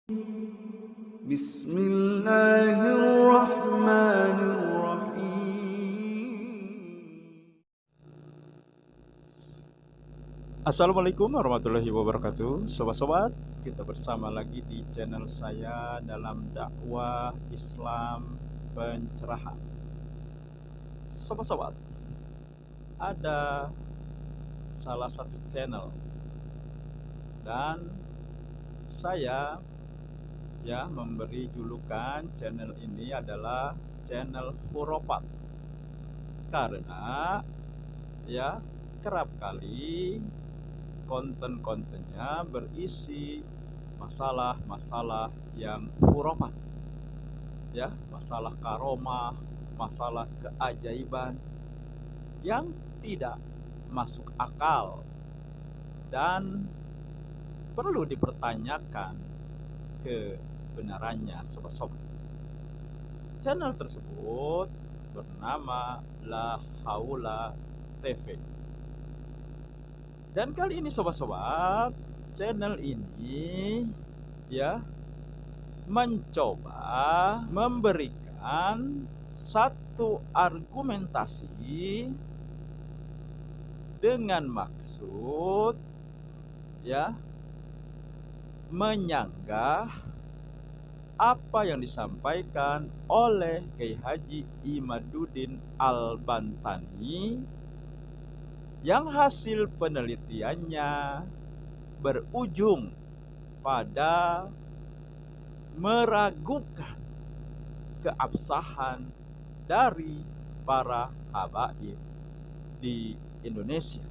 Bismillahirrahmanirrahim. Assalamualaikum warahmatullahi wabarakatuh. Sobat-sobat, kita bersama lagi di channel saya dalam dakwah Islam pencerahan. Sobat-sobat, ada salah satu channel dan saya memberi julukan channel ini adalah channel Hurufat, karena kerap kali konten-kontennya berisi masalah-masalah yang hurufat, masalah karomah, masalah keajaiban yang tidak masuk akal dan perlu dipertanyakan kebenarannya, sobat-sobat. Channel tersebut bernama La Haula TV. Dan kali ini sobat-sobat, channel ini mencoba memberikan satu argumentasi dengan maksud menyanggah apa yang disampaikan oleh Kiai Haji Imaduddin Al-Bantani yang hasil penelitiannya berujung pada meragukan keabsahan dari para habaib di Indonesia.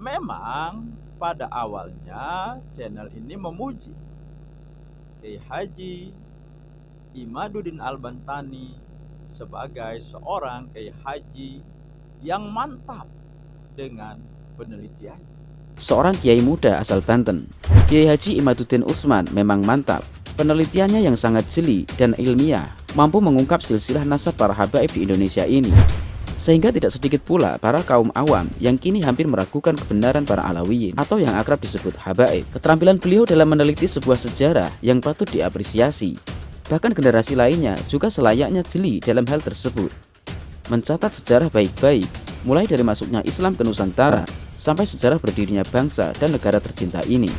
Memang pada awalnya channel ini memuji Kiai Haji Imaduddin Al-Bantani sebagai seorang Kiai Haji yang mantap dengan penelitian. Seorang kiai muda asal Banten, Kiai Haji Imaduddin Utsman memang mantap. Penelitiannya yang sangat jeli dan ilmiah mampu mengungkap silsilah nasab para habaib di Indonesia ini. Sehingga tidak sedikit pula para kaum awam yang kini hampir meragukan kebenaran para Alawiyin atau yang akrab disebut habaib. Keterampilan beliau dalam meneliti sebuah sejarah yang patut diapresiasi. Bahkan generasi lainnya juga selayaknya jeli dalam hal tersebut. Mencatat sejarah baik-baik, mulai dari masuknya Islam ke Nusantara sampai sejarah berdirinya bangsa dan negara tercinta ini.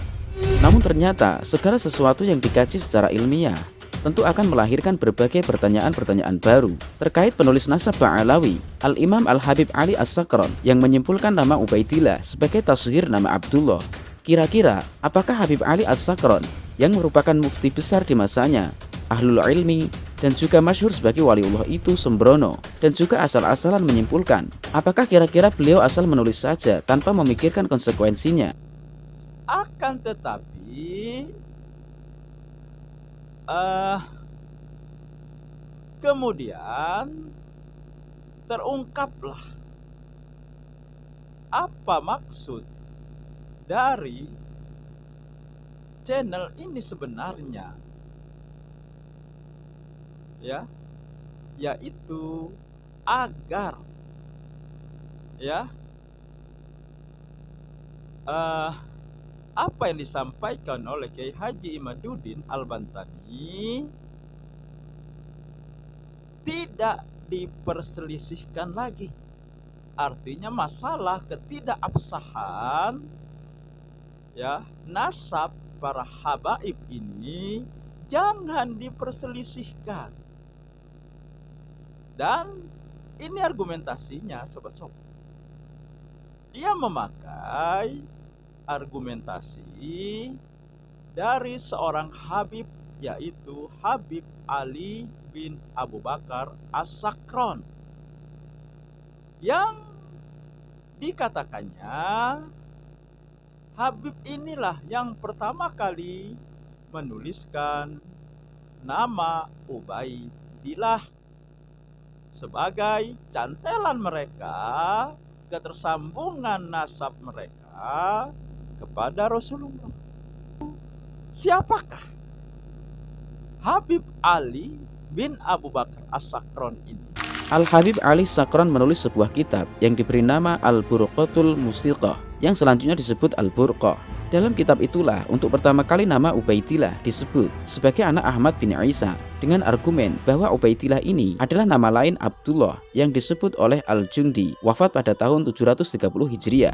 Namun ternyata segala sesuatu yang dikaji secara ilmiah tentu akan melahirkan berbagai pertanyaan-pertanyaan baru terkait penulis nasab Ba'alawi, Al-Imam Al-Habib Ali As-Sakron, yang menyimpulkan nama Ubaidillah sebagai tasghir nama Abdullah. Kira-kira apakah Habib Ali As-Sakron yang merupakan mufti besar di masanya, ahlul ilmi, dan juga masyhur sebagai waliullah itu sembrono dan juga asal-asalan menyimpulkan apakah kira-kira beliau asal menulis saja tanpa memikirkan konsekuensinya? Akan tetapi kemudian terungkaplah apa maksud dari channel ini sebenarnya, yaitu agar apa yang disampaikan oleh Kiai Haji Imaduddin Al-Bantani tidak diperselisihkan lagi. Artinya masalah ketidakabsahan nasab para habaib ini jangan diperselisihkan. Dan ini argumentasinya, sobat-sobat. Dia memakai argumentasi dari seorang habib, yaitu Habib Ali bin Abu Bakar As-Sakron, yang dikatakannya Habib inilah yang pertama kali menuliskan nama Ubaidillah sebagai cantelan mereka ketersambungan nasab mereka kepada Rasulullah. Siapakah Habib Ali bin Abu Bakar As-Sakron ini? Al-Habib Ali Sakron menulis sebuah kitab yang diberi nama Al-Burqatul Musiqah, yang selanjutnya disebut Al-Burqah. Dalam kitab itulah untuk pertama kali nama Ubaidillah disebut sebagai anak Ahmad bin Isa, dengan argumen bahwa Ubaidillah ini adalah nama lain Abdullah yang disebut oleh Al-Jundi, wafat pada tahun 730 Hijriah.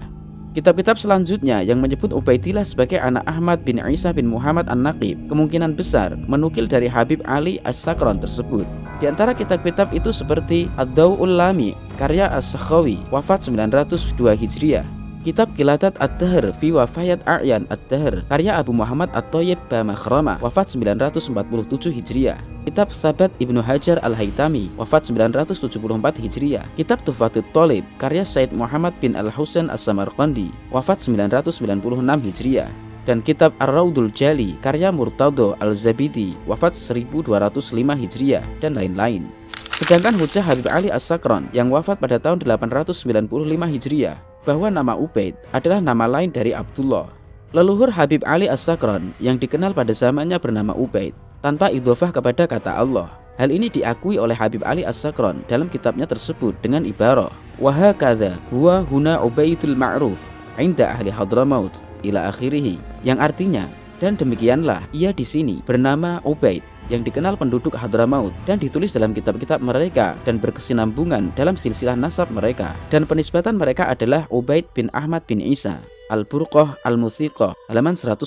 Kitab-kitab selanjutnya yang menyebut Ubaidillah sebagai anak Ahmad bin Isa bin Muhammad An-Naqib kemungkinan besar menukil dari Habib Ali As-Sakron tersebut. Di antara kitab-kitab itu seperti Ad-Daw'ul Lami karya As-Sakhawi, wafat 902 Hijriah. Kitab Qiladat Ad-Dahr fi Wafayat A'yan Ad-Dahr karya Abu Muhammad At-Thayyib Bamakhrama, wafat 947 Hijriah. Kitab Sabat Ibnu Hajar Al-Haytami, wafat 974 Hijriah. Kitab Tuhfatut Thalib karya Said Muhammad bin Al-Husain As-Samarqandi, wafat 996 Hijriah. Dan kitab Ar-Raudul Jali karya Murtadho Al-Zabidi, wafat 1205 Hijriah, dan lain-lain. Sedangkan hujah Habib Ali As-Sakron yang wafat pada tahun 895 Hijriah bahwa nama Ubaid adalah nama lain dari Abdullah. Leluhur Habib Ali As-Sakron yang dikenal pada zamannya bernama Ubaid tanpa idhofah kepada kata Allah. Hal ini diakui oleh Habib Ali As-Sakron dalam kitabnya tersebut dengan ibarah wa hakadha huwa huna Ubaidul Ma'ruf 'inda ahli Hadramaut ila akhirih, yang artinya dan demikianlah ia di sini bernama Ubaid yang dikenal penduduk Hadramaut dan ditulis dalam kitab-kitab mereka dan berkesinambungan dalam silsilah nasab mereka, dan penisbatan mereka adalah Ubaid bin Ahmad bin Isa. Al-Burqah Al-Musiqah halaman 150.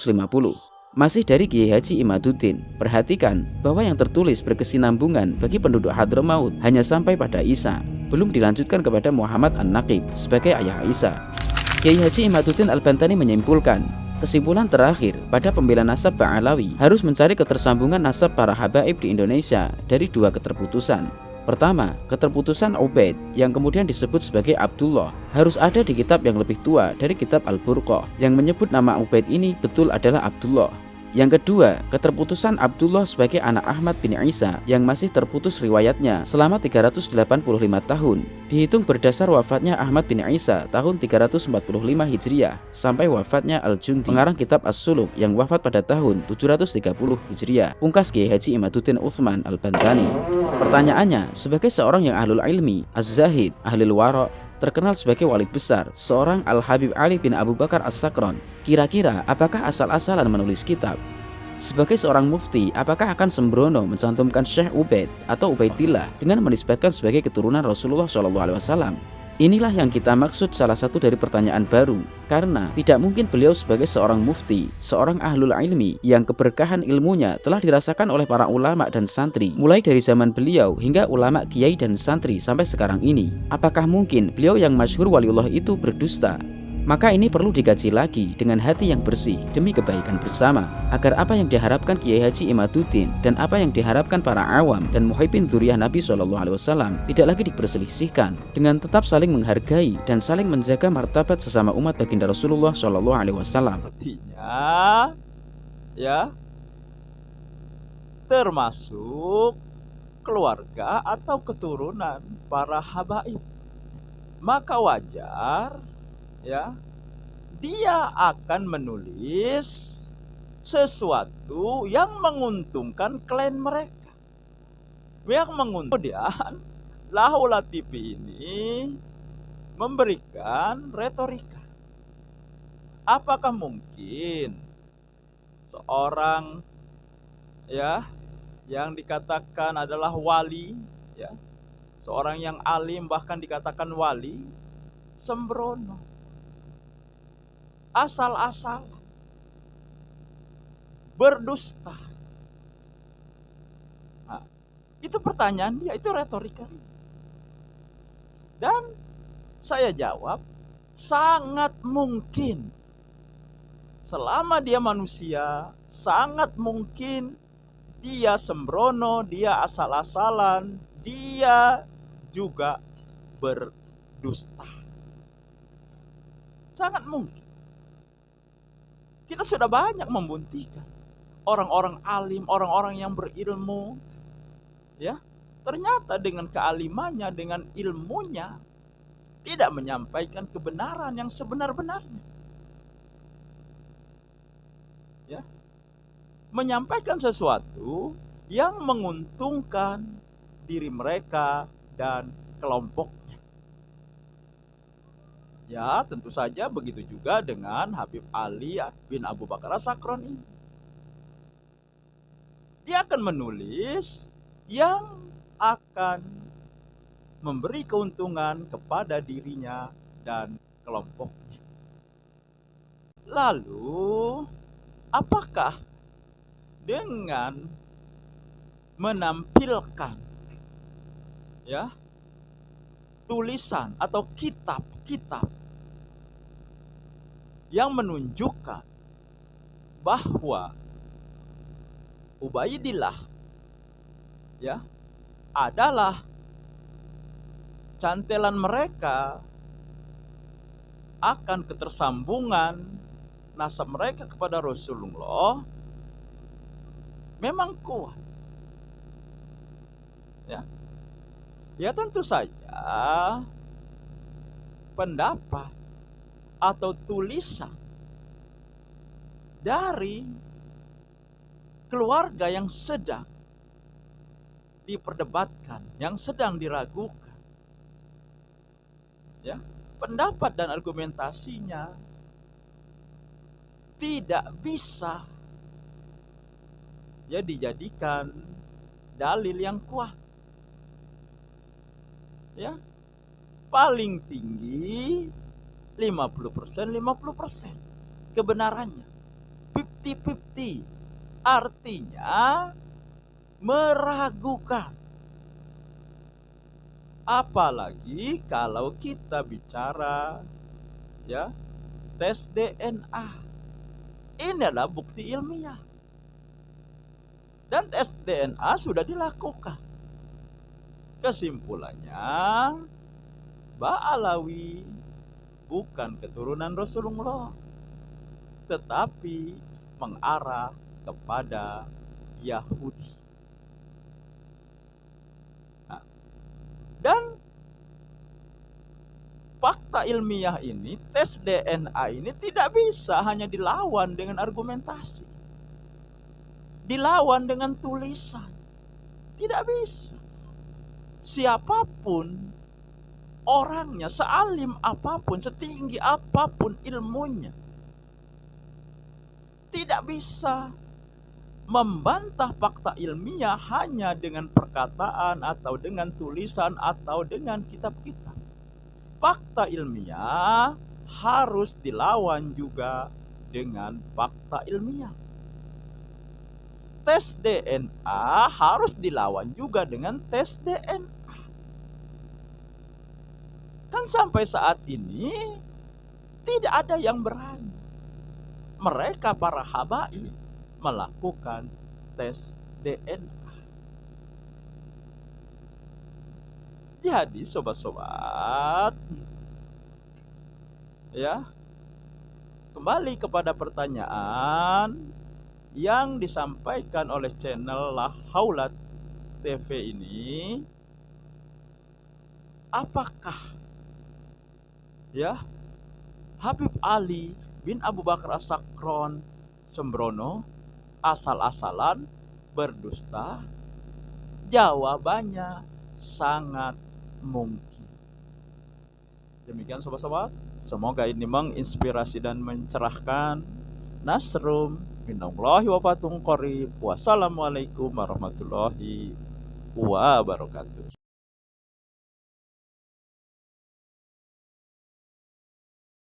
Masih dari Kiai Haji Imaduddin, perhatikan bahwa yang tertulis berkesinambungan bagi penduduk Hadramaut hanya sampai pada Isa, belum dilanjutkan kepada Muhammad An-Naqib sebagai ayah Isa. Kiai Haji Imaduddin Al-Bantani menyimpulkan, kesimpulan terakhir pada pembela nasab Ba'alawi harus mencari ketersambungan nasab para habaib di Indonesia dari dua keterputusan. Pertama, keterputusan Ubaid yang kemudian disebut sebagai Abdullah harus ada di kitab yang lebih tua dari kitab Al-Burqah yang menyebut nama Ubaid ini betul adalah Abdullah. Yang kedua, keterputusan Abdullah sebagai anak Ahmad bin Isa yang masih terputus riwayatnya selama 385 tahun, dihitung berdasar wafatnya Ahmad bin Isa tahun 345 Hijriah sampai wafatnya Al-Jundi, pengarang kitab As-Suluk yang wafat pada tahun 730 Hijriah. Pungkas Kiai Haji Imaduddin Utsman Al-Bantani. Pertanyaannya, sebagai seorang yang ahlul ilmi, az-zahid, ahlul wara', terkenal sebagai wali besar, seorang Al-Habib Ali bin Abu Bakar As-Sakron, kira-kira apakah asal-asalan menulis kitab? Sebagai seorang mufti, apakah akan sembrono mencantumkan Syekh Ubaid atau Ubaidillah dengan menisbatkan sebagai keturunan Rasulullah SAW? Inilah yang kita maksud salah satu dari pertanyaan baru, karena tidak mungkin beliau sebagai seorang mufti, seorang ahlul ilmi yang keberkahan ilmunya telah dirasakan oleh para ulama dan santri mulai dari zaman beliau hingga ulama kiai dan santri sampai sekarang ini. Apakah mungkin beliau yang masyhur waliullah itu berdusta? Maka ini perlu dikaji lagi dengan hati yang bersih demi kebaikan bersama, agar apa yang diharapkan Kiai Haji Imaduddin dan apa yang diharapkan para awam dan muhibbin dzurriyyah Nabi SAW tidak lagi diperselisihkan, dengan tetap saling menghargai dan saling menjaga martabat sesama umat baginda Rasulullah SAW. Artinya, ya, termasuk keluarga atau keturunan para habaib, maka wajar, ya, dia akan menulis sesuatu yang menguntungkan klien mereka, yang menguntungkan. Kemudian Lahu Latifi ini memberikan retorika. Apakah mungkin seorang, ya, yang dikatakan adalah wali, ya, seorang yang alim bahkan dikatakan wali, sembrono, asal-asal, berdusta? Nah, itu pertanyaan dia, itu retorika. Dan saya jawab, sangat mungkin. Selama dia manusia, sangat mungkin dia sembrono, dia asal-asalan, dia juga berdusta. Sangat mungkin. Kita sudah banyak membuktikan orang-orang alim, orang-orang yang berilmu, ya, ternyata dengan kealimannya, dengan ilmunya, tidak menyampaikan kebenaran yang sebenar-benarnya. Ya, menyampaikan sesuatu yang menguntungkan diri mereka dan kelompoknya. Ya, tentu saja begitu juga dengan Habib Ali bin Abu Bakar As-Sakron ini. Dia akan menulis yang akan memberi keuntungan kepada dirinya dan kelompoknya. Lalu, apakah dengan menampilkan tulisan atau kitab-kitab yang menunjukkan bahwa Ubaidillah adalah cantelan mereka akan ketersambungan nasab mereka kepada Rasulullah memang kuat. Ya tentu saja pendapat atau tulisan dari keluarga yang sedang diperdebatkan, yang sedang diragukan, pendapat dan argumentasinya tidak bisa dijadikan dalil yang kuat. Paling tinggi 50% kebenarannya, 50-50, artinya meragukan. Apalagi kalau kita bicara tes DNA. Ini adalah bukti ilmiah. Dan tes DNA sudah dilakukan. Kesimpulannya, Ba'alawi bukan keturunan Rasulullah, tetapi mengarah kepada Yahudi. Dan fakta ilmiah ini, tes DNA ini tidak bisa hanya dilawan dengan argumentasi, dilawan dengan tulisan. Tidak bisa. Siapapun orangnya, sealim apapun, setinggi apapun ilmunya, tidak bisa membantah fakta ilmiah hanya dengan perkataan atau dengan tulisan atau dengan kitab-kitab. Fakta ilmiah harus dilawan juga dengan fakta ilmiah. Tes DNA harus dilawan juga dengan tes DNA. Kan sampai saat ini tidak ada yang berani. Mereka para habaib melakukan tes DNA. Jadi sobat-sobat, kembali kepada pertanyaan yang disampaikan oleh channel La Haulat TV ini, apakah Habib Ali bin Abu Bakar As-Sakron sembrono, asal-asalan, berdusta? Jawabannya sangat mungkin. Demikian sobat-sobat, semoga ini menginspirasi dan mencerahkan. Nasrum minallahi wa fatun qarib. Wassalamualaikum warahmatullahi wabarakatuh.